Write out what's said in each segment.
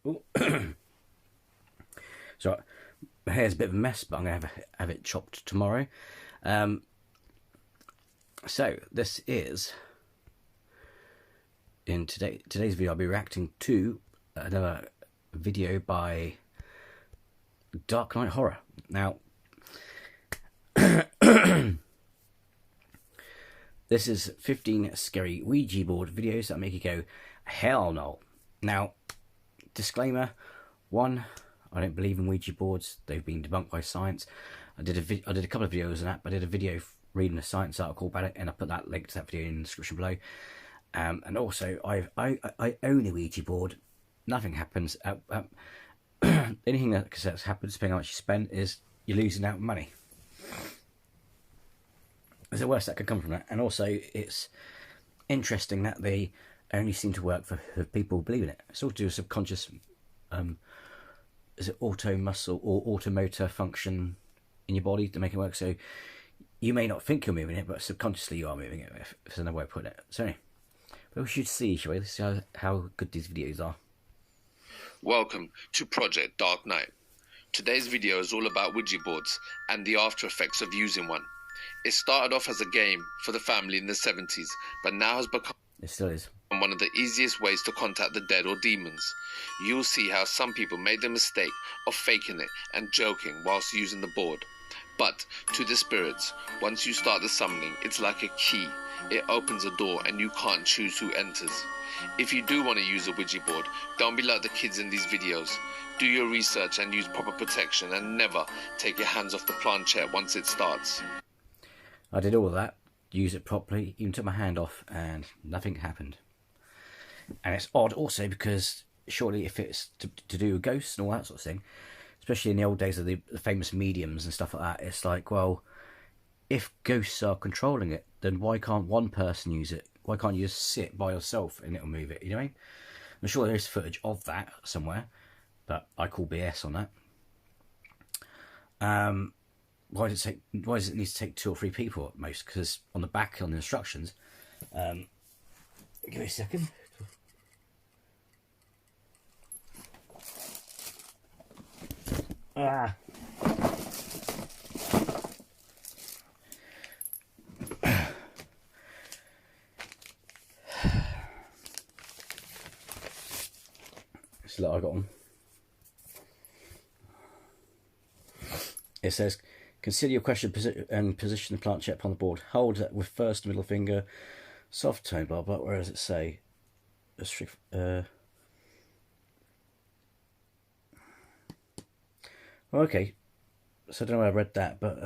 Ooh. So my hair's a bit of a mess, but I'm going to have it chopped tomorrow. So this is, in today's video, I'll be reacting to another video by Dark Knight Horror. Now, this is 15 scary Ouija board videos that make you go, hell no. Now, disclaimer, 1, I don't believe in Ouija boards. They've been debunked by science. I did a couple of videos on that, but I did a video reading a science article about it, and I put that link to that video in the description below. And also, I own a Ouija board. Nothing happens. Anything that happens, depending on how much you spend, is you're losing out money. There's the worst that could come from that. And also, it's interesting that they only seem to work for people who believe in it. It's all to do with subconscious, is it auto muscle or automotor function in your body to make it work? So you may not think you're moving it, but subconsciously you are moving it, if there's another way of putting it. So anyway, but we should see, shall we? Let's see how good these videos are. Welcome to Project DarkKight. Today's video is all about Ouija boards and the after effects of using one. It started off as a game for the family in the 70s, but now has become It still is one of the easiest ways to contact the dead or demons. You'll see how some people made the mistake of faking it and joking whilst using the board. But to the spirits, once you start the summoning, it's like a key. It opens a door and you can't choose who enters. If you do want to use a Ouija board, don't be like the kids in these videos. Do your research and use proper protection, and never take your hands off the planchette once it starts. I did all of that, use it properly, even took my hand off, and nothing happened. And it's odd also because surely if it's to do with ghosts and all that sort of thing, especially in the old days of the famous mediums and stuff like that, it's like, well, if ghosts are controlling it, then why can't one person use it? Why can't you just sit by yourself and it'll move it? You know what I mean? I'm sure there is footage of that somewhere, but I call BS on that. Why does it need to take 2 or 3 people at most? Because on the back, on the instructions, give me a second. So I got on. It says, consider your question and position the planchette upon the board. Hold it with first middle finger, soft tone, blah blah. Where does it say? Okay, so I don't know where I read that, but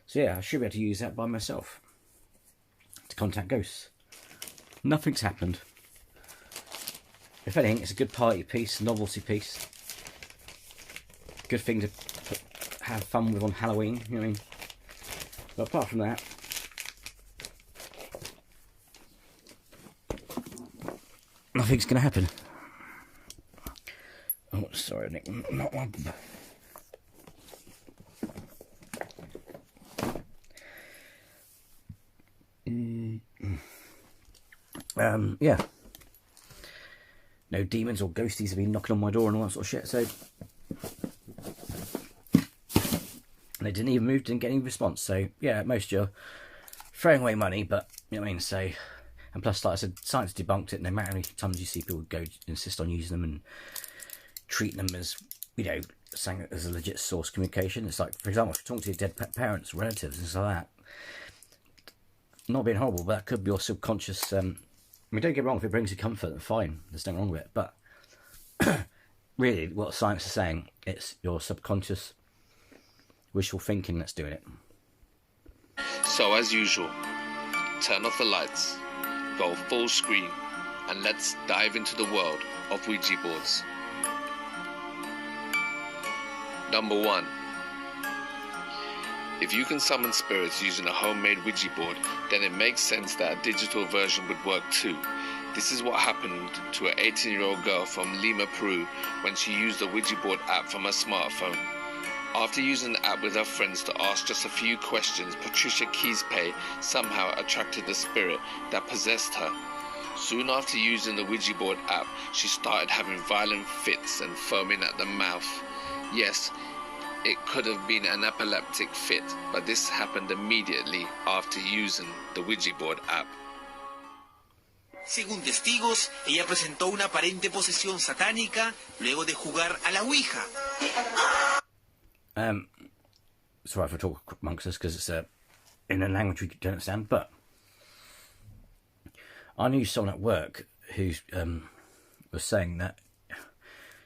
so yeah, I should be able to use that by myself to contact ghosts. Nothing's happened. If anything, it's a good party piece, novelty piece. Good thing to have fun with on Halloween, you know what I mean? But apart from that, nothing's going to happen. Oh, sorry, Nick, not one. Yeah. No demons or ghosties have been knocking on my door and all that sort of shit, so they didn't even move, didn't get any response. So yeah, at most you're throwing away money, but you know what I mean. So, and plus, like I said, science debunked it. No matter how many times you see people go insist on using them and treating them as, you know, saying it as a legit source of communication. It's like, for example, if you're talking to your dead parents, relatives, and stuff like that. Not being horrible, but that could be your subconscious. I mean, don't get me wrong, if it brings you comfort, then fine, there's nothing wrong with it. But really, what science is saying, it's your subconscious wishful thinking that's doing it. So as usual, turn off the lights, go full screen, and let's dive into the world of Ouija boards. Number 1. If you can summon spirits using a homemade Ouija board, then it makes sense that a digital version would work too. This is what happened to an 18-year-old girl from Lima, Peru, when she used the Ouija board app from her smartphone. After using the app with her friends to ask just a few questions, Patricia Keyspace somehow attracted the spirit that possessed her. Soon after using the Ouija Board app, she started having violent fits and foaming at the mouth. Yes, it could have been an epileptic fit, but this happened immediately after using the Ouija Board app. Según testigos, ella presentó una aparente posesión satánica luego de jugar a la Ouija. Sorry if I talk amongst us because it's in a language we don't understand, but I knew someone at work who was saying that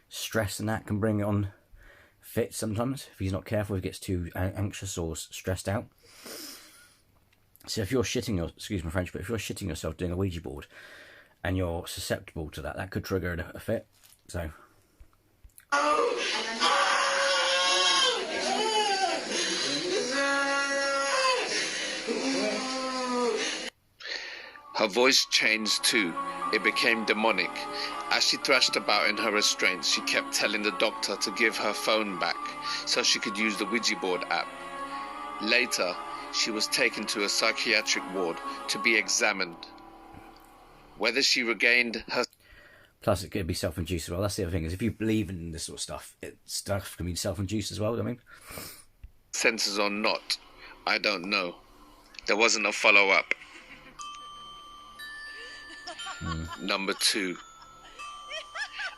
stress and that can bring on fits sometimes if he's not careful, if he gets too anxious or stressed out. So if you're excuse my French, but if you're shitting yourself doing a Ouija board and you're susceptible to that, that could trigger a fit. So. Her voice changed too. It became demonic. As she thrashed about in her restraints, she kept telling the doctor to give her phone back so she could use the Ouija board app. Later, she was taken to a psychiatric ward to be examined. Whether she regained her... Plus, it could be self-induced as well. That's the other thing, is if you believe in this sort of stuff, stuff can be self-induced as well, I mean. senses or not, I don't know. There wasn't a follow-up. Number 2.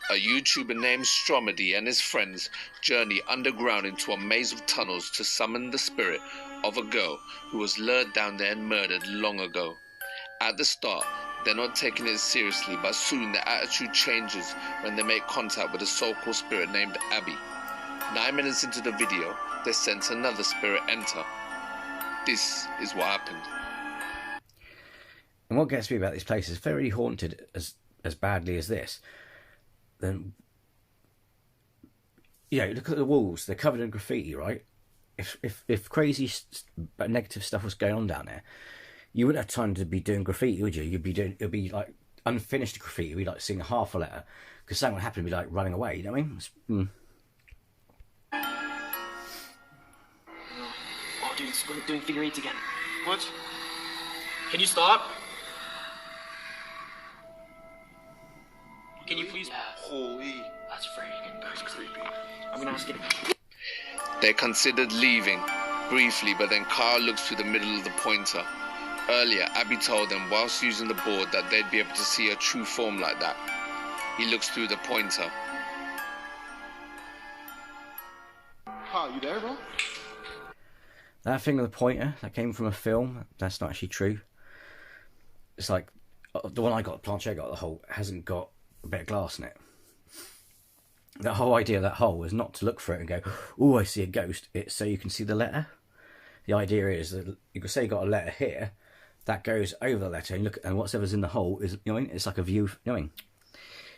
A YouTuber named Stromedy and his friends journey underground into a maze of tunnels to summon the spirit of a girl who was lured down there and murdered long ago. At the start, they're not taking it seriously, but soon their attitude changes when they make contact with a so-called spirit named Abby. 9 minutes into the video, they sense another spirit enter. This is what happened. And what gets me about this place is very haunted as badly as this. Then, you know, look at the walls. They're covered in graffiti, right? If crazy negative stuff was going on down there, you wouldn't have time to be doing graffiti, would you? It'd be like unfinished graffiti. You'd be like seeing half a letter because something would happen. You'd be like running away. You know what I mean? Oh, dude, it's doing figure eights again. What? Can you stop? Can you please? Yeah. Holy. That's freaking creepy. I'm gonna ask it. They considered leaving briefly, but then Carl looks through the middle of the pointer. Earlier, Abby told them whilst using the board that they'd be able to see a true form like that. He looks through the pointer. Carl, you there, bro? That thing with the pointer, that came from a film. That's not actually true. It's like the one I got, the planche I got, the hole hasn't got a bit of glass in it. The whole idea of that hole is not to look for it and go, oh, I see a ghost. It's so you can see the letter. The idea is that you can say you got a letter here, that goes over the letter, and look, and whatever's in the hole is, you know, it's like a view. You know,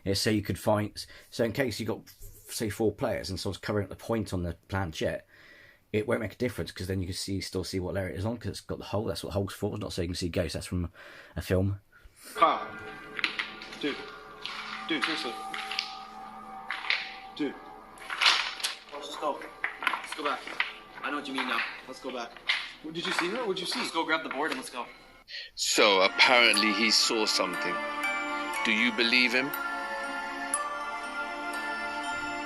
it's so you could find. So in case you got, say, 4 players and someone's covering up the point on the planchette, it won't make a difference because then you can still see what letter it is on because it's got the hole. That's what the hole's for. It's not so you can see ghosts. That's from a film. Carl. Dude, seriously. Dude. Let's just go. Let's go back. I know what you mean now. Let's go back. Did you see her? What'd you see? Let's go grab the board and let's go. So apparently he saw something. Do you believe him?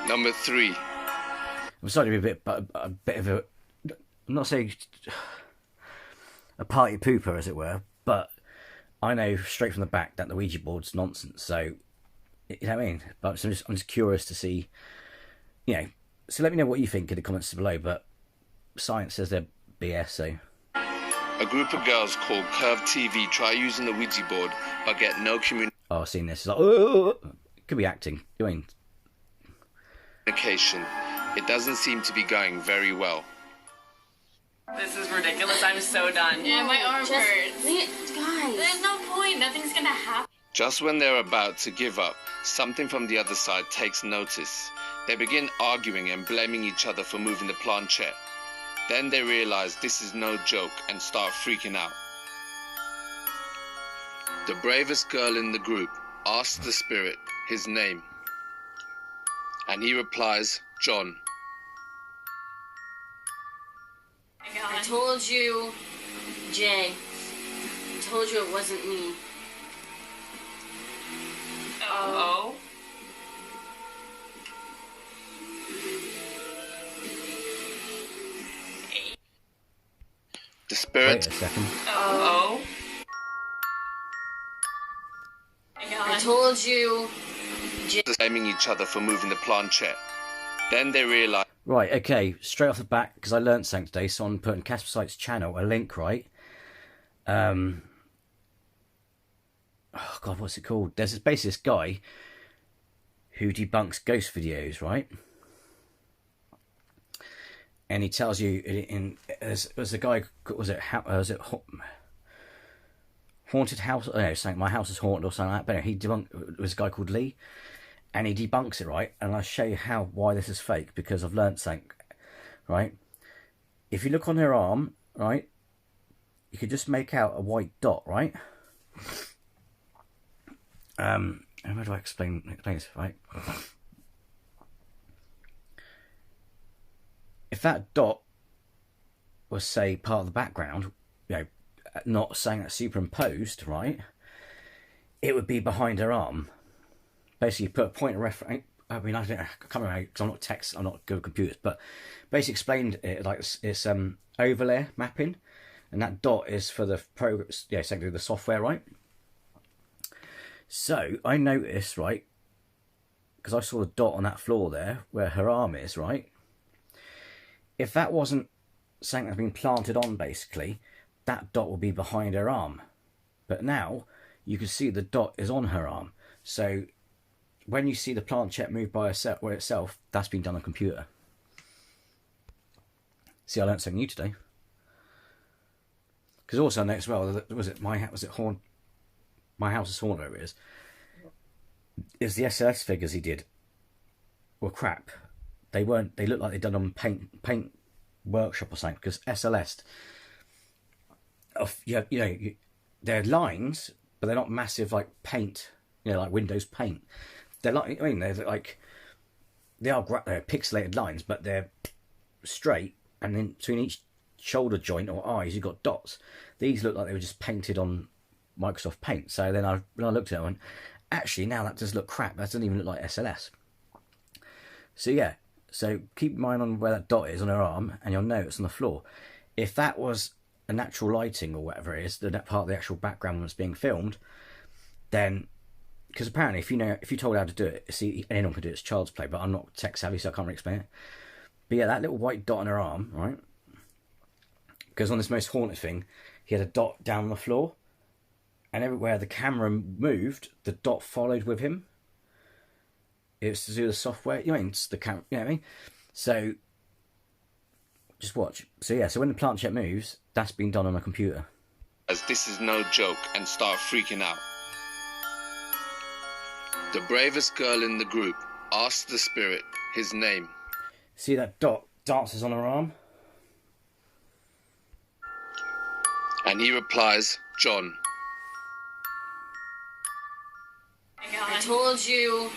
Number 3. I'm sorry to be a bit of a, I'm not saying a party pooper, as it were, but I know straight from the back that the Ouija board's nonsense. So, you know what I mean? But I'm just curious to see, you know. So let me know what you think in the comments below. But science says they're BS. So a group of girls called Curve TV try using the Ouija board but get no communication. Oh, I've seen this. It's like, oh, it could be acting. You mean? It doesn't seem to be going very well. This is ridiculous. I'm so done. Yeah, my arm hurts. Guys. There's no point. Nothing's gonna happen. Just when they're about to give up, something from the other side takes notice. They begin arguing and blaming each other for moving the planchette. Then they realize this is no joke and start freaking out. The bravest girl in the group asks the spirit his name. And he replies, John. I told you, Jay. I told you it wasn't me. Oh. The Wait spirit a second. Oh. I told you. is blaming each other for moving the planchette. Then they realize. Right, okay, straight off the bat, because I learnt something today, so I'm putting Casper Site's channel a link, right? Oh God, what's it called? There's basically this guy who debunks ghost videos, right? And he tells you, there's a guy, was it Haunted House? Oh, no, something, My House is Haunted or something like that. But anyway, it was a guy called Lee, and he debunks it, right? And I'll show you why this is fake, because I've learnt something, right? If you look on her arm, right, you could just make out a white dot, right? How do I explain this, right? If that dot was, say, part of the background, you know, not saying that's superimposed, right, it would be behind her arm. Basically, you put a point of reference. I mean, I can't remember because I'm not text, I'm not good at computers, but basically explained it like it's overlay mapping, and that dot is for the programs, yeah, essentially the software, right? So I noticed, right, because I saw a dot on that floor there where her arm is, right? If that wasn't something that's been planted on, basically, that dot will be behind her arm. But now you can see the dot is on her arm. So when you see the planchette move by itself, that's been done on a computer. See, I learned something new today. Because also I noticed, well, My House is Haunted, whatever it is the SLS figures he did were crap. They looked like they'd done on paint workshop or something, because SLS, they're lines, but they're not massive like paint, like Windows paint. They're like, they are pixelated lines, but they're straight, and then between each shoulder joint or eyes you've got dots. These look like they were just painted on Microsoft Paint. So then when I looked at it, I went, actually, now that does look crap. That doesn't even look like SLS. So yeah, so keep in mind on where that dot is on her arm, and you'll know it's on the floor. If that was a natural lighting or whatever it is, that part of the actual background that's being filmed, then, because apparently if you're told how to do it, see, anyone can do it, it's child's play, but I'm not tech savvy, so I can't really explain it. But yeah, that little white dot on her arm, right? Because on this most haunted thing, he had a dot down on the floor, and everywhere the camera moved, the dot followed with him. It's to do with the software. It's the camera. You know what I mean? So just watch. So yeah. So when the planchette moves, that's been done on a computer. As this is no joke, and start freaking out. The bravest girl in the group asks the spirit his name. See that dot dances on her arm? And he replies, John. I told you,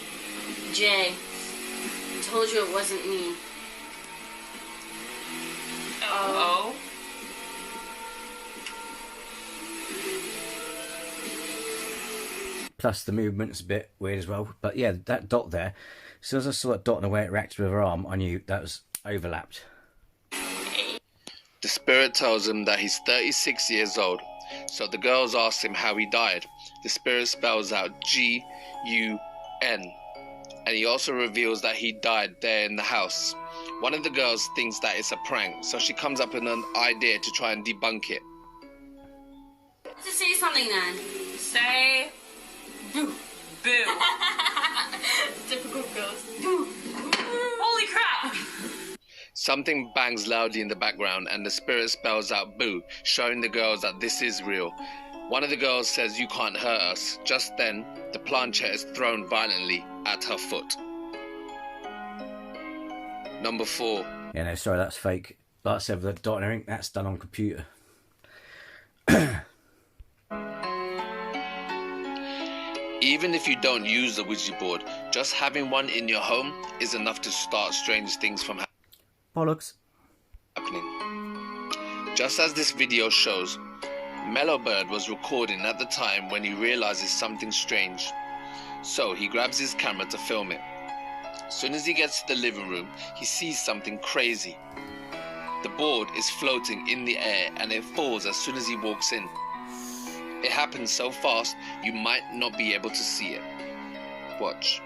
Jay. I told you it wasn't me. Oh. Plus the movement's a bit weird as well. But yeah, that dot there. As soon as I saw that dot and the way it reacted with her arm, I knew that was overlapped. The spirit tells him that he's 36 years old. So the girls ask him how he died. The spirit spells out G-U-N. And he also reveals that he died there in the house. One of the girls thinks that it's a prank, so she comes up with an idea to try and debunk it. Just say something then. Say boo. Boo. Typical ghost. Boo. Holy crap. Something bangs loudly in the background and the spirit spells out boo, showing the girls that this is real. One of the girls says, "You can't hurt us." Just then, the planchette is thrown violently at her foot. Number 4. Yeah, no, sorry, that's fake. Like I said, with the dot and everything, that's done on computer. Even if you don't use the Ouija board, just having one in your home is enough to start strange things from Bollocks. happening. Just as this video shows, Mellowbird was recording at the time when he realizes something strange. So he grabs his camera to film it. As soon as he gets to the living room, he sees something crazy. The board is floating in the air and it falls as soon as he walks in. It happens so fast you might not be able to see it. Watch.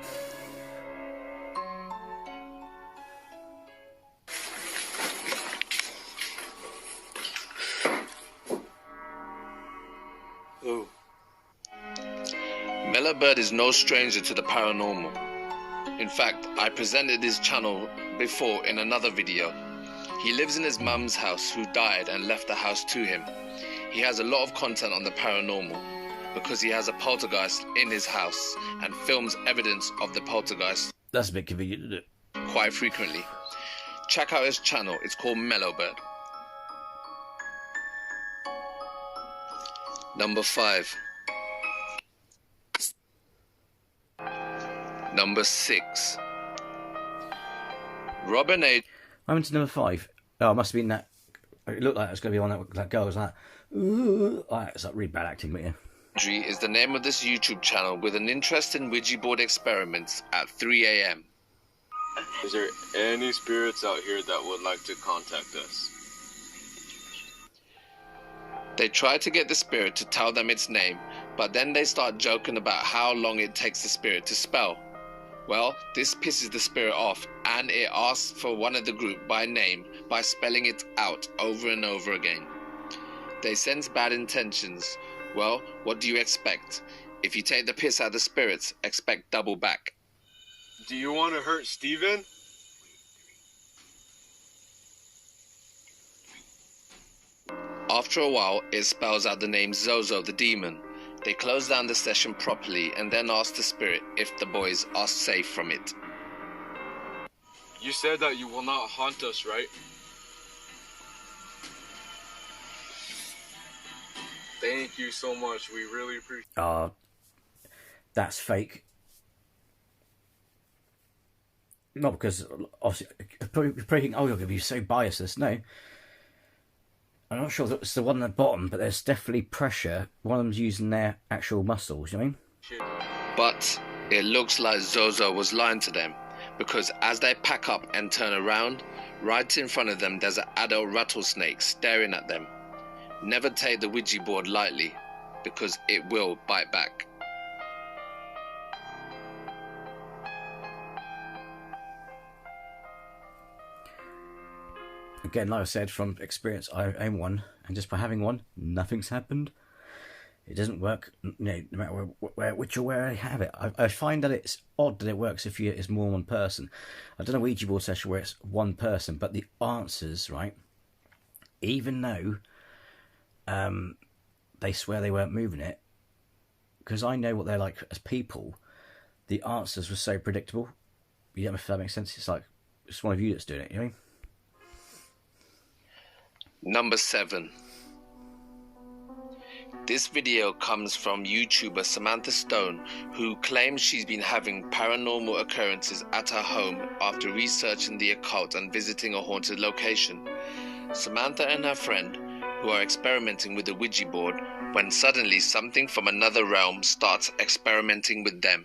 Oh. Mellow Bird is no stranger to the paranormal. In fact, I presented his channel before in another video. He lives in his mum's house who died and left the house to him. He has a lot of content on the paranormal because he has a poltergeist in his house and films evidence of the poltergeist. That's a bit convenient, isn't it? Quite frequently. Check out his channel, it's called Mellow Bird. Number 5. Number 6. Robin A. I went to number 5. Oh, it must have been that. It looked like it was going to be on that girl. It was like, ooh. Oh, it's like really bad acting, but yeah. Is the name of this YouTube channel with an interest in Ouija board experiments at 3 a.m. Is there any spirits out here that would like to contact us? They try to get the spirit to tell them its name, but then they start joking about how long it takes the spirit to spell. Well, this pisses the spirit off, and it asks for one of the group by name by spelling it out over and over again. They sense bad intentions. Well, what do you expect? If you take the piss out of the spirits, expect double back. Do you want to hurt Steven? After a while, it spells out the name Zozo the demon. They close down the session properly and then ask the spirit if the boys are safe from it. You said that you will not haunt us, right? Thank you so much. We really appreciate. That's fake. Not because obviously, probably thinking, oh, you're going to be so biased. No. I'm not sure if it's the one at the bottom, but there's definitely pressure. One of them's using their actual muscles, you know what I mean? But it looks like Zozo was lying to them, because as they pack up and turn around, right in front of them there's an adult rattlesnake staring at them. Never take the Ouija board lightly, because it will bite back. Again, like I said, from experience, I own one, and just by having one, nothing's happened. It doesn't work, you know, no matter which or where I have it. I find that it's odd that it works if it's more than one person. I've done a Ouija board session where it's one person, but the answers, right, even though they swear they weren't moving it, because I know what they're like as people, the answers were so predictable. You know, if that makes sense? It's like, it's one of you that's doing it, you know what I mean? Number 7. This video comes from YouTuber Samantha Stone, who claims she's been having paranormal occurrences at her home after researching the occult and visiting a haunted location. Samantha and her friend, who are experimenting with the Ouija board, when suddenly something from another realm starts experimenting with them.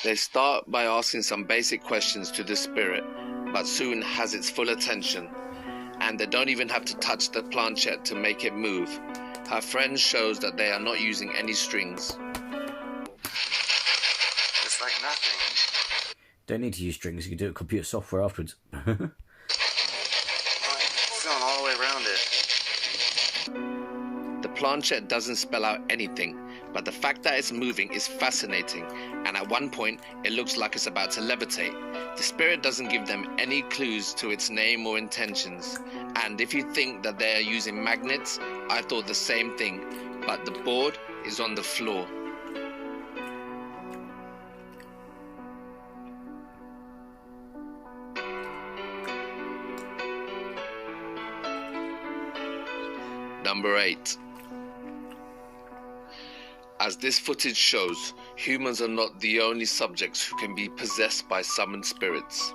They start by asking some basic questions to the spirit, but soon has its full attention, and they don't even have to touch the planchette to make it move. Her friend shows that they are not using any strings. It's like nothing. Don't need to use strings, you can do it with computer software afterwards. Feeling all the way around it. The planchette doesn't spell out anything, but the fact that it's moving is fascinating, and at one point it looks like it's about to levitate. The spirit doesn't give them any clues to its name or intentions, and if you think that they are using magnets, I thought the same thing, but the board is on the floor. Number 8. As this footage shows, humans are not the only subjects who can be possessed by summoned spirits.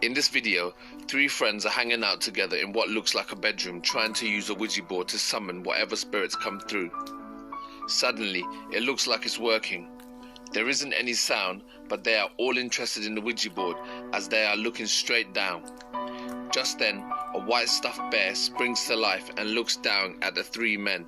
In this video, 3 friends are hanging out together in what looks like a bedroom, trying to use a Ouija board to summon whatever spirits come through. Suddenly, it looks like it's working. There isn't any sound, but they are all interested in the Ouija board as they are looking straight down. Just then, a white stuffed bear springs to life and looks down at the 3 men.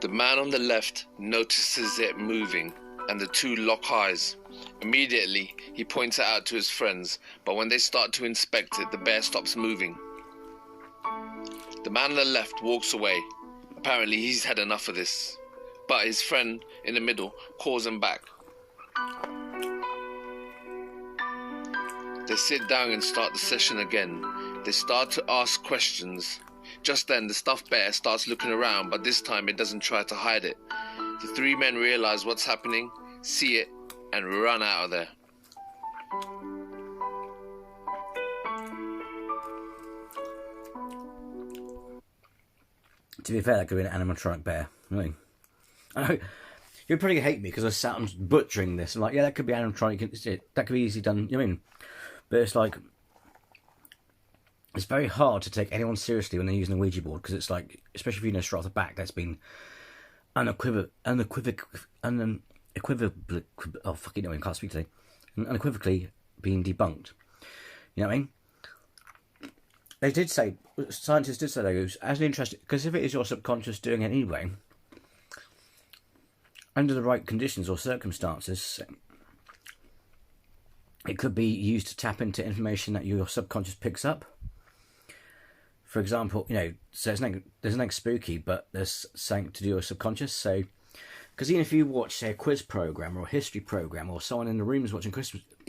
The man on the left notices it moving, and the 2 lock eyes. Immediately, he points it out to his friends, but when they start to inspect it, the bear stops moving. The man on the left walks away. Apparently, he's had enough of this, but his friend in the middle calls him back. They sit down and start the session again. They start to ask questions. Just then, the stuffed bear starts looking around, but this time it doesn't try to hide it. The 3 men realize what's happening, see it, and run out of there. To be fair, that could be an animatronic bear. Really. I know you'd probably hate me because I sat on butchering this. I'm like, yeah, that could be animatronic. That could be easily done. You know what I mean? But it's like, it's very hard to take anyone seriously when they're using a Ouija board, because it's like, especially if you know straight off the back, that's been unequivocally, unequivocally being debunked. You know what I mean? They did say, scientists did say, though, as an interesting, because if it is your subconscious doing it anyway, under the right conditions or circumstances, it could be used to tap into information that your subconscious picks up. For example, you know, so there's nothing spooky, but there's something to do with your subconscious. So, because even if you watch, say, a quiz program or a history program, or someone in the room is watching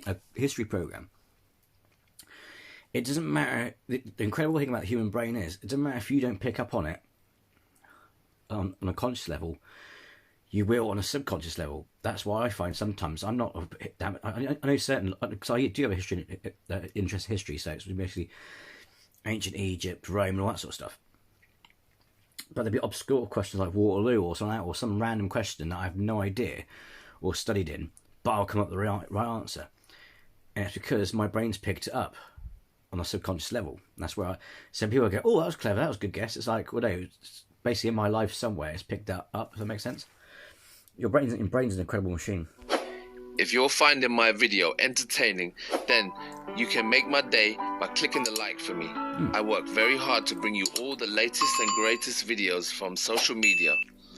a history program, it doesn't matter. The incredible thing about the human brain is, it doesn't matter if you don't pick up on it on a conscious level, you will on a subconscious level. That's why I find sometimes I'm not. I know certain, because I do have a history, interest in history, so it's basically ancient Egypt, Rome, and all that sort of stuff. But there'd be obscure questions like Waterloo or something like that, or some random question that I have no idea or studied in, but I'll come up with the right answer. And it's because my brain's picked it up on a subconscious level. And that's where some people go, oh, that was clever, that was a good guess. It's like, well, no, it's basically in my life somewhere, it's picked that up. Does that make sense? Your brain's an incredible machine. If you're finding my video entertaining, then you can make my day by clicking the like for me. I work very hard to bring you all the latest and greatest videos from social media.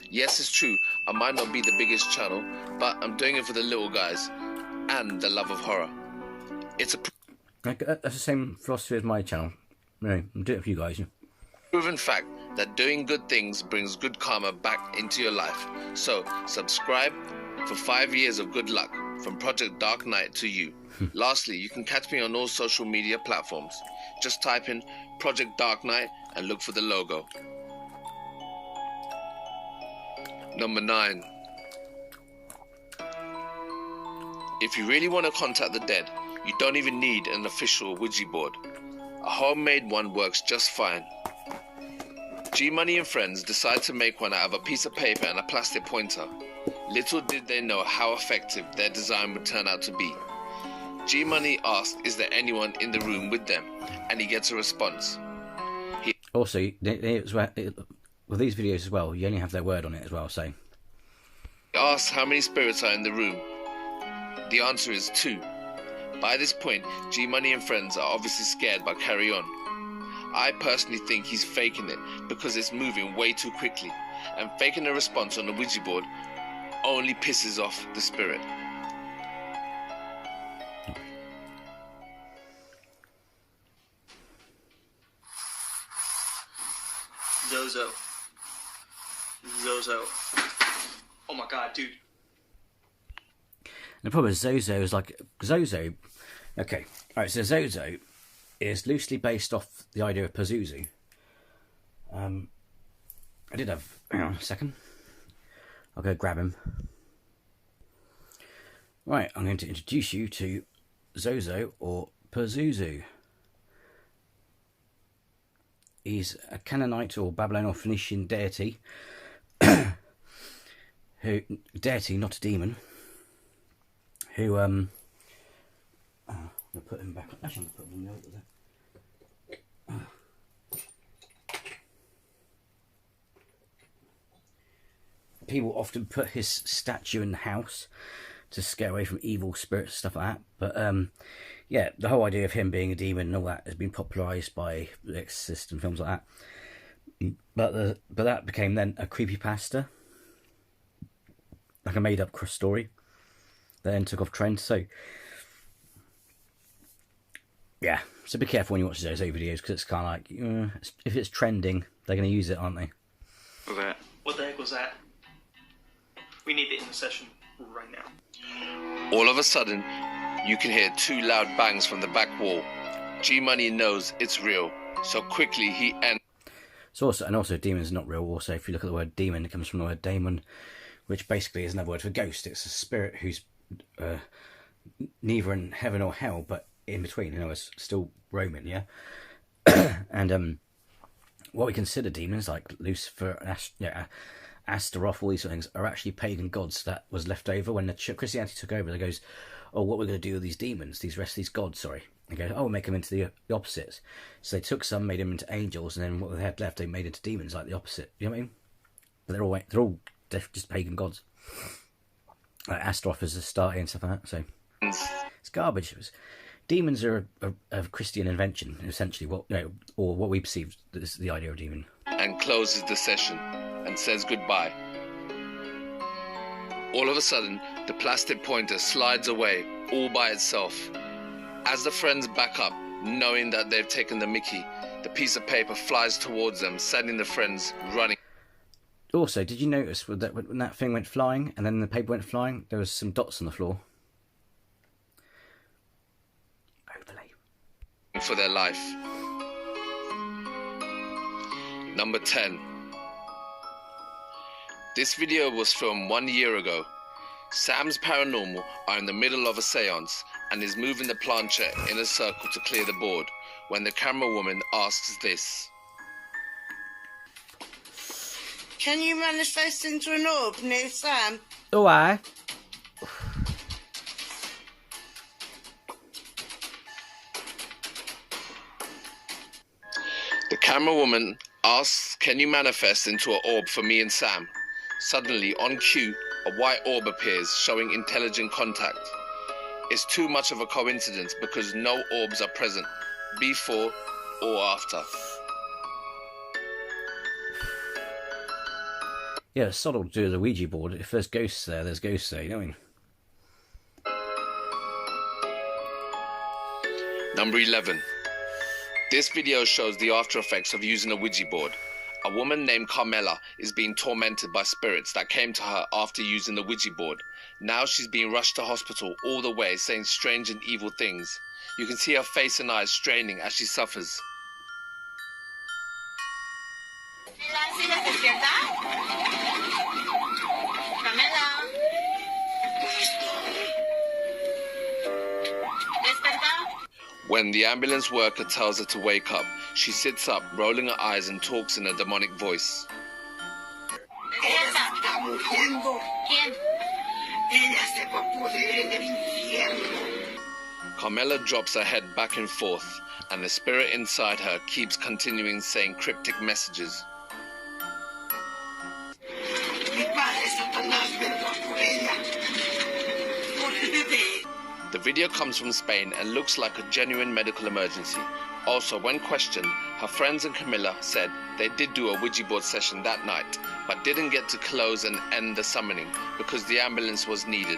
Yes, it's true, I might not be the biggest channel, but I'm doing it for the little guys and the love of horror. It's a That's the same philosophy as my channel. No, I'm doing it for you guys. proven fact that doing good things brings good karma back into your life. So, subscribe for 5 years of good luck from Project DarkKight to you. Lastly, you can catch me on all social media platforms. Just type in Project DarkKight and look for the logo. Number 9. If you really want to contact the dead, you don't even need an official Ouija board. A homemade one works just fine. G-Money and friends decide to make one out of a piece of paper and a plastic pointer. Little did they know how effective their design would turn out to be. G-Money asked, is there anyone in the room with them? And he gets a response. Also, with these videos as well, you only have their word on it as well, so. He asks how many spirits are in the room. The answer is 2. By this point, G-Money and friends are obviously scared but carry on. I personally think he's faking it because it's moving way too quickly, and faking a response on the Ouija board only pisses off the spirit. Zozo. Oh my god, dude. The problem is Zozo is like... Zozo... Okay, alright, so Zozo is loosely based off the idea of Pazuzu. I did have... Hang on a second. I'll go grab him. Right, I'm going to introduce you to Zozo or Pazuzu. He's a Canaanite or Babylonian or Phoenician deity. Deity, not a demon. Who I'll put him back. Actually, I'll put him in the other there. People often put his statue in the house to scare away from evil spirits, stuff like that. But yeah, the whole idea of him being a demon and all that has been popularised by The Exorcist and films like that. But that became then a creepypasta, like a made-up story that then took off trend. So yeah, so be careful when you watch those videos, because it's kind of like, if it's trending, they're going to use it, aren't they? What the heck was that? We need it in the session right now. All of a sudden, you can hear 2 loud bangs from the back wall. G-Money knows it's real, so quickly he ends. Also, demon's not real. Also, if you look at the word demon, it comes from the word daemon, which basically is another word for ghost. It's a spirit who's neither in heaven or hell, but in between. You know, it's still roaming. Yeah, and what we consider demons, like Lucifer, Astaroth, all these sort of things, are actually pagan gods that was left over when the Christianity took over. They goes, oh, what we're going to do with these demons, these gods, sorry. They go, oh, we'll make them into the opposites. So they took some, made them into angels, and then what they had left, they made into demons, like the opposite. You know what I mean? But they're all just pagan gods. Like Astaroth is a starter and stuff like that. So it's garbage. Demons are a Christian invention, essentially. Or what we perceive is the idea of demon. And closes the session and says goodbye. All of a sudden, the plastic pointer slides away all by itself. As the friends back up, knowing that they've taken the mickey, the piece of paper flies towards them, sending the friends running. Also, did you notice that when that thing went flying and then the paper went flying, there was some dots on the floor? Overlay. For their life. Number 10. This video was filmed 1 year ago. Sam's Paranormal are in the middle of a seance and is moving the planchette in a circle to clear the board when the camera woman asks this. Can you manifest into an orb near Sam? Oh, aye. The camera woman asks, can you manifest into an orb for me and Sam? Suddenly, on cue, a white orb appears, showing intelligent contact. It's too much of a coincidence because no orbs are present, before or after. Yeah, it's sort of do the Ouija board. If there's ghosts there, there's ghosts there, you know what I mean? Number 11. This video shows the after effects of using a Ouija board. A woman named Carmela is being tormented by spirits that came to her after using the Ouija board. Now she's being rushed to hospital all the way, saying strange and evil things. You can see her face and eyes straining as she suffers. When the ambulance worker tells her to wake up, she sits up, rolling her eyes and talks in a demonic voice. Carmela drops her head back and forth, and the spirit inside her keeps continuing saying cryptic messages. The video comes from Spain and looks like a genuine medical emergency. Also, when questioned, her friends and Camilla said they did do a Ouija board session that night, but didn't get to close and end the summoning because the ambulance was needed.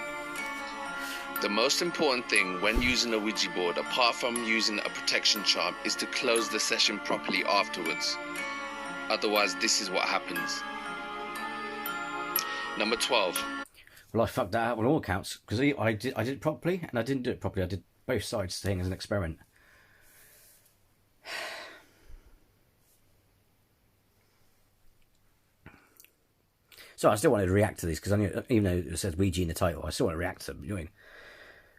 The most important thing when using a Ouija board, apart from using a protection charm, is to close the session properly afterwards. Otherwise, this is what happens. Number 12. Well, I fucked that up on all accounts, because I did it properly, and I didn't do it properly. I did both sides thing as an experiment. So I still wanted to react to these, because I knew, even though it says Ouija in the title, I still want to react to them, you know what I mean?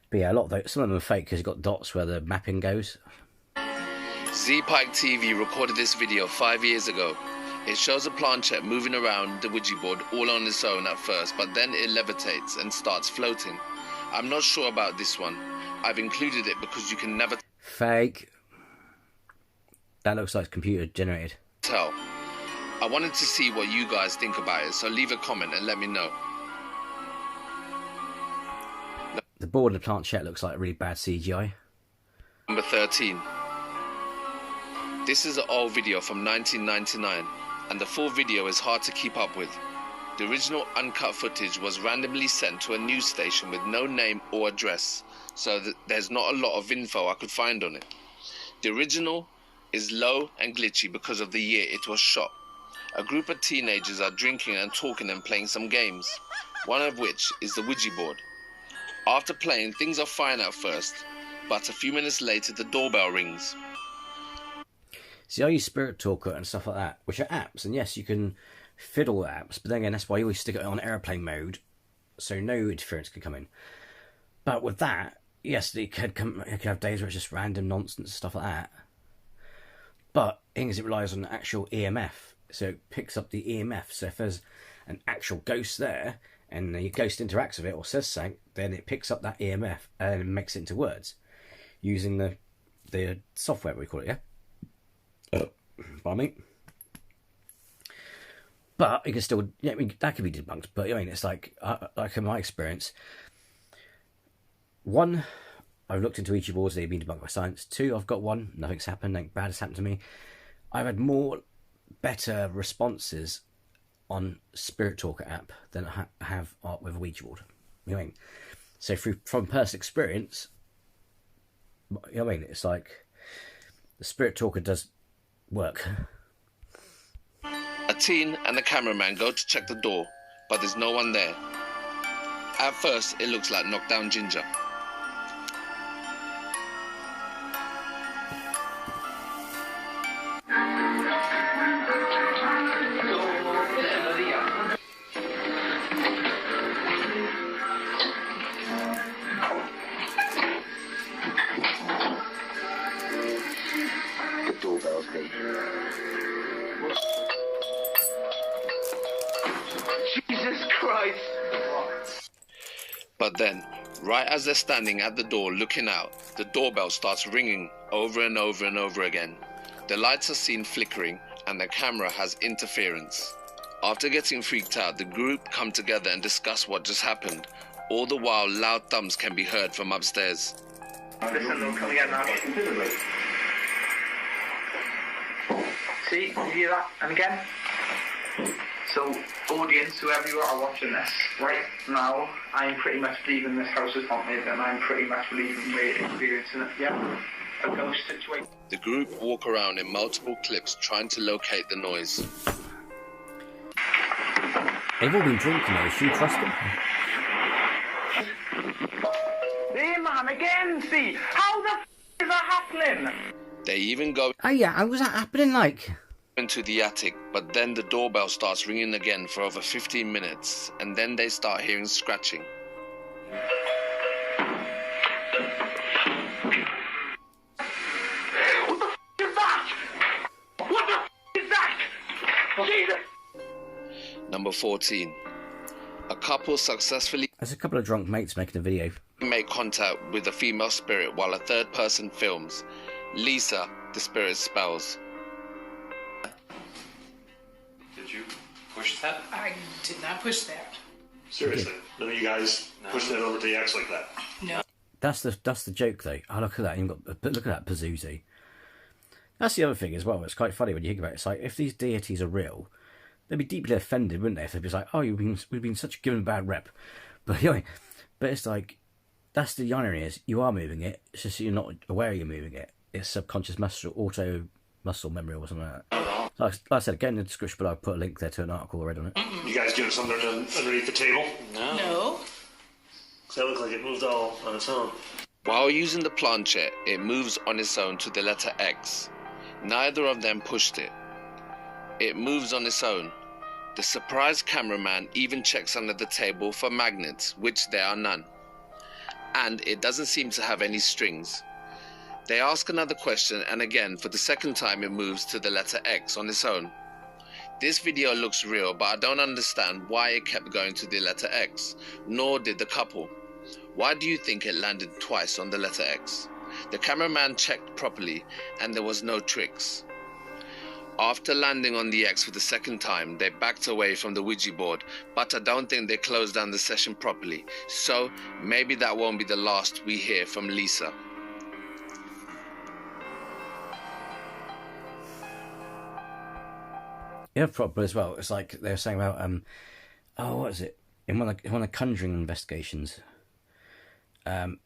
But yeah, a lot of those, some of them are fake, because you've got dots where the mapping goes. Z-Pike TV recorded this video 5 years ago. It shows a planchette moving around the Ouija board all on its own at first, but then it levitates and starts floating. I'm not sure about this one. I've included it because you can never Fake. That looks like computer generated. tell. I wanted to see what you guys think about it, so leave a comment and let me know. The board of the planchette looks like really bad CGI. Number 13. This is an old video from 1999, and the full video is hard to keep up with. The original uncut footage was randomly sent to a news station with no name or address, so there's not a lot of info I could find on it. The original is low and glitchy because of the year it was shot. A group of teenagers are drinking and talking and playing some games, one of which is the Ouija board. After playing, things are fine at first, but a few minutes later the doorbell rings. See, I use Spirit Talker and stuff like that, which are apps, and yes, you can fiddle with apps, but then again, that's why you always stick it on airplane mode, so no interference can come in. But with that, yes, it could have days where it's just random nonsense and stuff like that. But thing is, it relies on actual EMF, so it picks up the EMF. So if there's an actual ghost there, and the ghost interacts with it or says something, then it picks up that EMF and makes it into words using the software, we call it, yeah. Pardon me. But it can still, yeah, I mean, that can be debunked. But I mean, it's like in my experience, one, I've looked into Ouija boards, they've been debunked by science. Two, I've got one, nothing's happened, nothing bad has happened to me. I've had better responses on Spirit Talker app than I have with a Ouija board. You know what I mean? So from personal experience, you know what I mean? It's like the Spirit Talker does work. A teen and the cameraman go to check the door, but there's no one there. At first, it looks like Knockdown Ginger. The doorbell's ring. Jesus Christ! But then, right as they're standing at the door looking out, the doorbell starts ringing over and over and over again. The lights are seen flickering and the camera has interference. After getting freaked out, the group come together and discuss what just happened. All the while, loud thumps can be heard from upstairs. Listen, they'll come again now. See, you hear that? And again? So, audience, whoever you are watching this, right now, I'm pretty much believing this house is haunted, and I'm pretty much believing we're experiencing it, yeah? A ghost situation. The group walk around in multiple clips trying to locate the noise. They've all been drinking though, should you trust them? Hey man, again, see? How the f*** is that happening? They even go Oh yeah, how was that happening like? into the attic, but then the doorbell starts ringing again for over 15 minutes, and then they start hearing scratching. What the f*** is that? What the f*** is that? Jesus! Number 14. A couple successfully There's a couple of drunk mates making a video. make contact with a female spirit while a third person films. Lisa, the spirit, spells. Did you push that? I did not push that. Seriously? None of you guys pushed that over to the X like that? No. That's the joke though. Oh, look at that! You've got look at that Pazuzu. That's the other thing as well. It's quite funny when you think about it. It's like if these deities are real, they'd be deeply offended, wouldn't they? If they'd be like, "Oh, we've been such given a bad rep," but anyway, but it's like that's the irony is you are moving it. It's just you're not aware you're moving it. It's subconscious muscle memory or something like that. Like I said, again in the description below, I'll put a link there to an article I read on it. You guys getting something underneath the table? No. That looked like it moved all on its own. While using the planchette, it moves on its own to the letter X. Neither of them pushed it. It moves on its own. The surprised cameraman even checks under the table for magnets, which there are none. And it doesn't seem to have any strings. They ask another question, and again, for the second time, it moves to the letter X on its own. This video looks real, but I don't understand why it kept going to the letter X, nor did the couple. Why do you think it landed twice on the letter X? The cameraman checked properly, and there was no tricks. After landing on the X for the second time, they backed away from the Ouija board, but I don't think they closed down the session properly, so maybe that won't be the last we hear from Lisa. Yeah, probably as well. It's like they were saying about what is it? In one of the Conjuring investigations. Although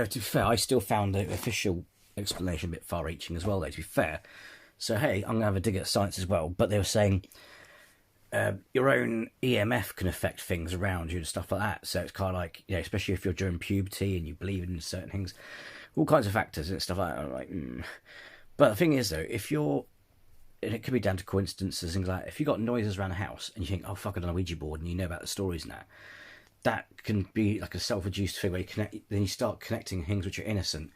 to be fair, I still found the official explanation a bit far-reaching as well, though, to be fair. So hey, I'm gonna have a dig at science as well. But they were saying your own EMF can affect things around you and stuff like that. So it's kind of like, you know, especially if you're during puberty and you believe in certain things, all kinds of factors and stuff like that. I'm like, But the thing is, though, if you're, and it could be down to coincidences, things like that. If you got noises around the house and you think, oh fuck, I've done a Ouija board, and you know about the stories and that can be like a self-reduced thing where you connect. Then you start connecting things which are innocent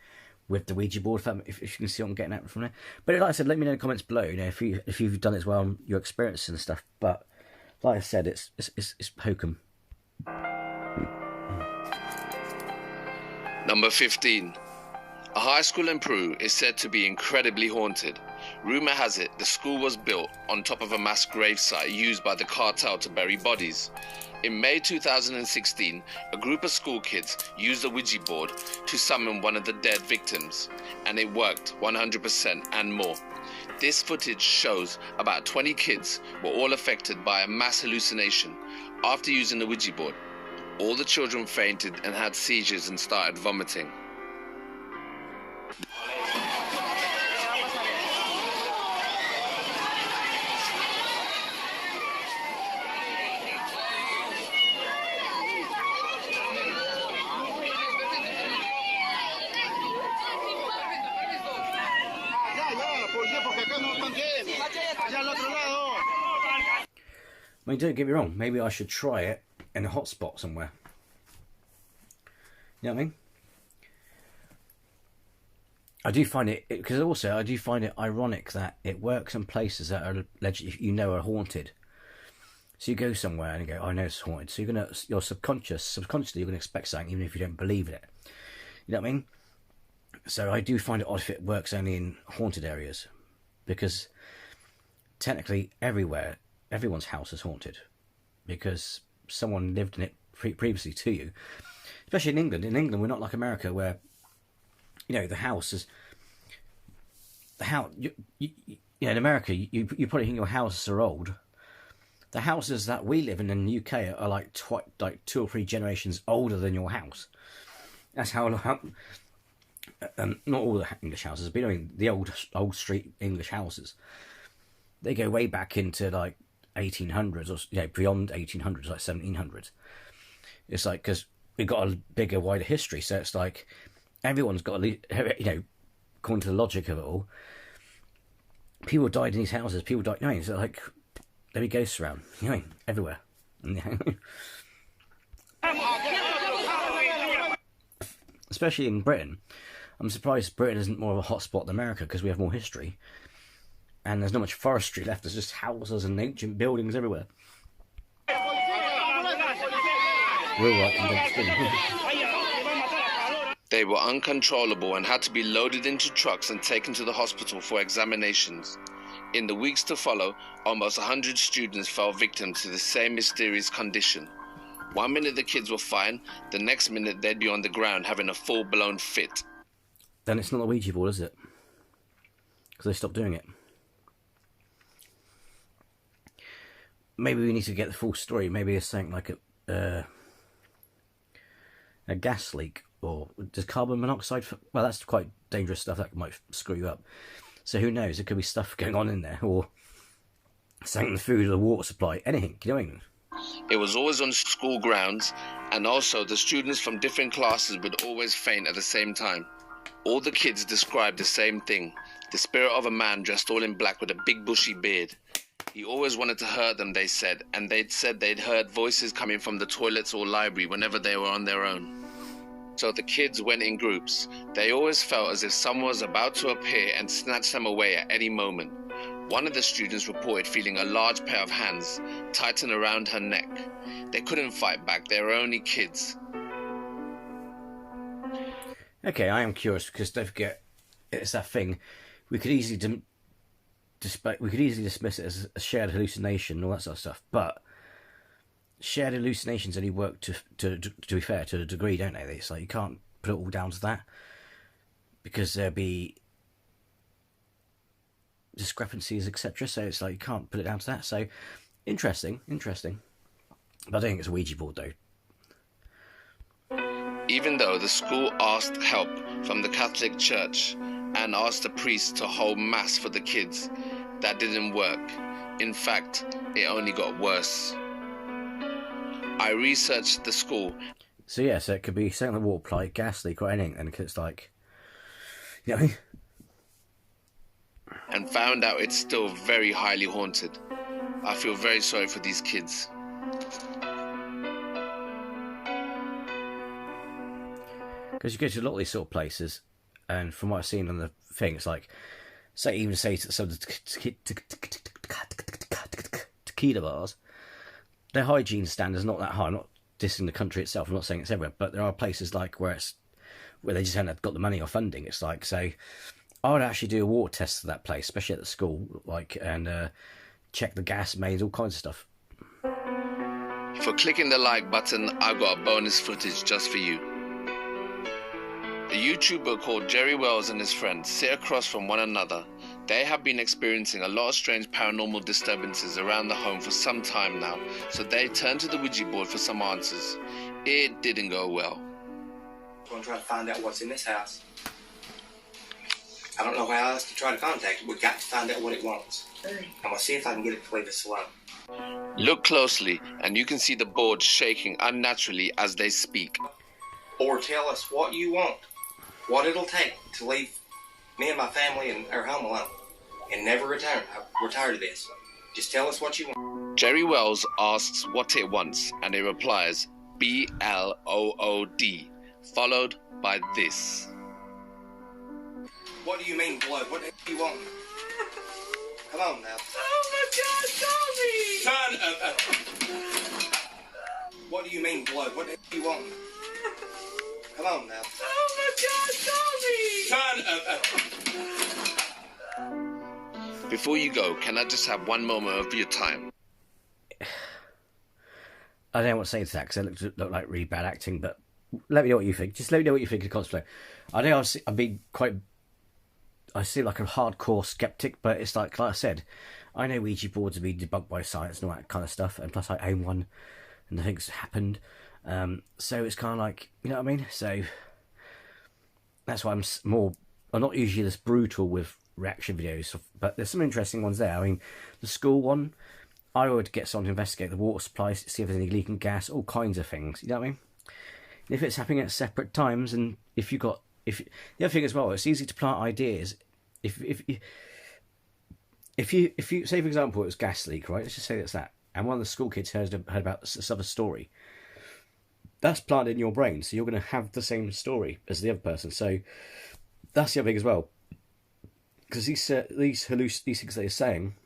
with the Ouija board. If you can see what I'm getting at from there. But like I said, let me know in the comments below. You know, if you've done it as well, your experiences and stuff. But like I said, it's hokum. Number 15. A high school in Peru is said to be incredibly haunted. Rumor has it the school was built on top of a mass grave site used by the cartel to bury bodies. In May 2016, a group of school kids used a Ouija board to summon one of the dead victims, and it worked 100% and more. This footage shows about 20 kids were all affected by a mass hallucination after using the Ouija board. All the children fainted and had seizures and started vomiting. I mean, don't get me wrong, maybe I should try it in a hotspot somewhere. You know what I mean? I do find it, because also I do find it ironic that it works in places that are allegedly, are haunted. So you go somewhere and you go, I know it's haunted. So you're subconsciously you're gonna expect something even if you don't believe in it. You know what I mean? So I do find it odd if it works only in haunted areas, because technically everyone's house is haunted because someone lived in it previously to you. Especially in England. In England, we're not like America where, the house is... in America, you probably think your houses are old. The houses that we live in the UK are like 2 or 3 generations older than your house. That's how... not all the English houses, but the old street English houses. They go way back into like 1800s or beyond 1800s, like 1700s. It's like, because we've got a bigger, wider history, so it's like everyone's got according to the logic of it all, people died in these houses, people died, so like there be ghosts around, everywhere. Especially in Britain. I'm surprised Britain isn't more of a hotspot than America, because we have more history. And there's not much forestry left, there's just houses and ancient buildings everywhere. They were uncontrollable and had to be loaded into trucks and taken to the hospital for examinations. In the weeks to follow, almost 100 students fell victim to the same mysterious condition. One minute the kids were fine, the next minute they'd be on the ground having a full-blown fit. Then it's not a Ouija board, is it? Because they stopped doing it. Maybe we need to get the full story. Maybe it's something like a gas leak, or does carbon monoxide... well, that's quite dangerous stuff. That might screw you up. So who knows? There could be stuff going on in there, or something in the food or the water supply. Anything, you know what I mean? It was always on school grounds, and also the students from different classes would always faint at the same time. All the kids described the same thing. The spirit of a man dressed all in black with a big bushy beard. He always wanted to hurt them, they said, and they'd said they'd heard voices coming from the toilets or library whenever they were on their own. So the kids went in groups. They always felt as if someone was about to appear and snatch them away at any moment. One of the students reported feeling a large pair of hands tighten around her neck. They couldn't fight back, they were only kids. Okay, I am curious because don't forget, it's that thing. We could easily dismiss it as a shared hallucination and all that sort of stuff, but shared hallucinations only work to be fair to a degree, don't they? It's like you can't put it all down to that because there'll be discrepancies, etc. So it's like you can't put it down to that. So interesting. But I don't think it's a Ouija board though. Even though the school asked help from the Catholic Church and asked the priest to hold mass for the kids, that didn't work. In fact, it only got worse. I researched the school. So yeah, so it could be something like water pipe, gas leak or anything, and it's like, you know what I mean? And found out it's still very highly haunted. I feel very sorry for these kids. Because you go to a lot of these sort of places, and from what I've seen on the thing, it's like, say to some of the tequila bars, their hygiene standards not that high. I'm not dissing the country itself. I'm not saying it's everywhere, but there are places like where they just haven't got the money or funding. It's like, so I would actually do a water test for that place, especially at the school, like, and check the gas mains, all kinds of stuff. For clicking the like button, I've got a bonus footage just for you. A YouTuber called Jerry Wells and his friends sit across from one another. They have been experiencing a lot of strange paranormal disturbances around the home for some time now, so they turned to the Ouija board for some answers. It didn't go well. I'm going to try to find out what's in this house. I don't know how else to try to contact it. We've got to find out what it wants. I'm going to see if I can get it to leave us alone. Look closely, and you can see the board shaking unnaturally as they speak. Or tell us what you want, what it'll take to leave me and my family and our home alone, and never return. We're tired of this. Just tell us what you want. Jerry Wells asks what it wants, and it replies, BLOOD, followed by this. What do you mean, blood? What do you want? Come on now. Oh my God, Son, what do you mean, blood? What do you want? Come on now. Son, Before you go, can I just have one moment of your time? I don't know what to say to that because it looked like really bad acting, but let me know what you think. Just let me know what you think of cosplay. I know I've been quite... I seem like a hardcore skeptic, but it's like I said, I know Ouija boards have been debunked by science and all that kind of stuff, and plus I own one, and I think it's happened. So it's kind of like, you know what I mean? So that's why I'm not usually this brutal with reaction videos, but there's some interesting ones there. I mean, the school one, I would get someone to investigate the water supplies, see if there's any leaking gas, all kinds of things. You know what I mean? And if it's happening at separate times, and the other thing as well, it's easy to plant ideas. If you say, for example, it was gas leak, right? Let's just say that's that, and one of the school kids heard about this other story. That's planted in your brain, so you're going to have the same story as the other person. So that's the other thing as well, because these things they're saying,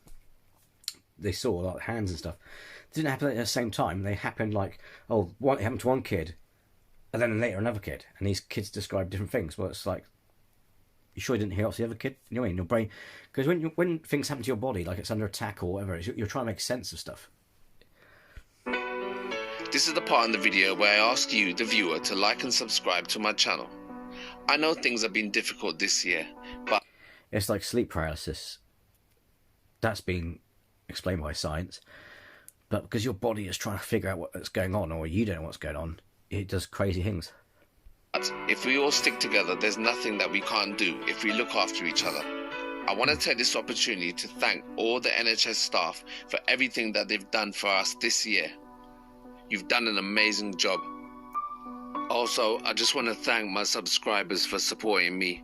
they saw like hands and stuff, didn't happen at the same time. They happened like, it happened to one kid, and then later another kid, and these kids describe different things. Well, it's like, you sure you didn't hear off the other kid? You know, in your brain, because when things happen to your body, like it's under attack or whatever, you're trying to make sense of stuff. This is the part in the video where I ask you, the viewer, to like and subscribe to my channel. I know things have been difficult this year, but... It's like sleep paralysis. That's been explained by science. But because your body is trying to figure out what's going on, or you don't know what's going on, it does crazy things. But if we all stick together, there's nothing that we can't do if we look after each other. I want to take this opportunity to thank all the NHS staff for everything that they've done for us this year. You've done an amazing job. Also, I just want to thank my subscribers for supporting me.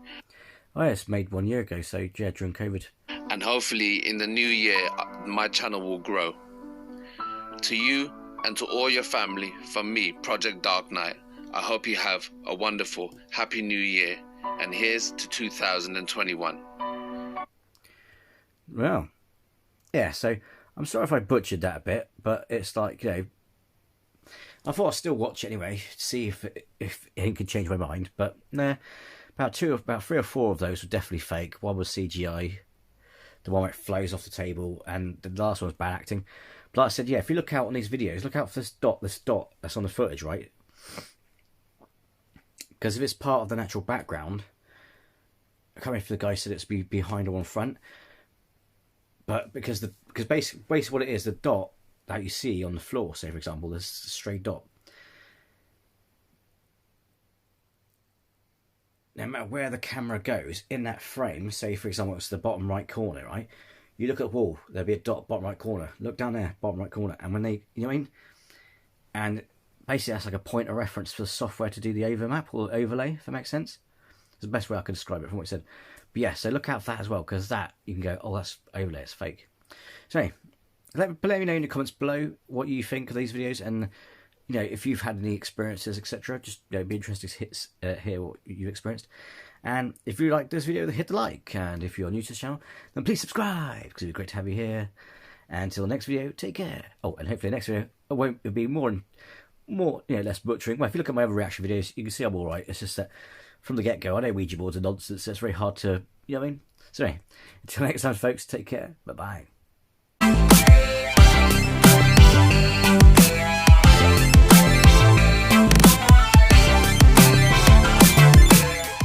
Oh, yeah, it's made 1 year ago, so yeah, during COVID. And hopefully in the new year, my channel will grow. To you and to all your family, from me, Project DarkKight, I hope you have a wonderful, happy new year, and here's to 2021. Well, yeah, so I'm sorry if I butchered that a bit, but it's like, you know, I thought I'd still watch it anyway, see if it could change my mind, but nah, about 3 or 4 of those were definitely fake. One was CGI, the one where it flows off the table, and the last one was bad acting. But like I said, yeah, if you look out on these videos, look out for this dot that's on the footage, right? Because if it's part of the natural background, I can't remember if the guy said it's behind or on front, but because basically what it is, the dot that you see on the floor, say for example, there's a stray dot. No matter where the camera goes in that frame, say for example it's the bottom right corner, right? You look at the wall, there'll be a dot bottom right corner. Look down there, bottom right corner, and when they, you know what I mean? And basically that's like a point of reference for the software to do the overmap or overlay, if that makes sense. It's the best way I can describe it from what you said. But yeah, so look out for that as well, because that you can go, oh, that's overlay, it's fake. So anyway, let me know in the comments below what you think of these videos, and you know, if you've had any experiences, etc. Just, you know, be interested to hear what you've experienced. And if you like this video, then hit the like. And if you're new to the channel, then please subscribe, because it'd be great to have you here. And until the next video, take care. Oh, and hopefully the next video it'll be more, you know, less butchering. Well, if you look at my other reaction videos, you can see I'm all right. It's just that from the get-go, I know Ouija boards are nonsense, so it's very hard to, you know what I mean? So anyway, until next time, folks, take care. Bye-bye.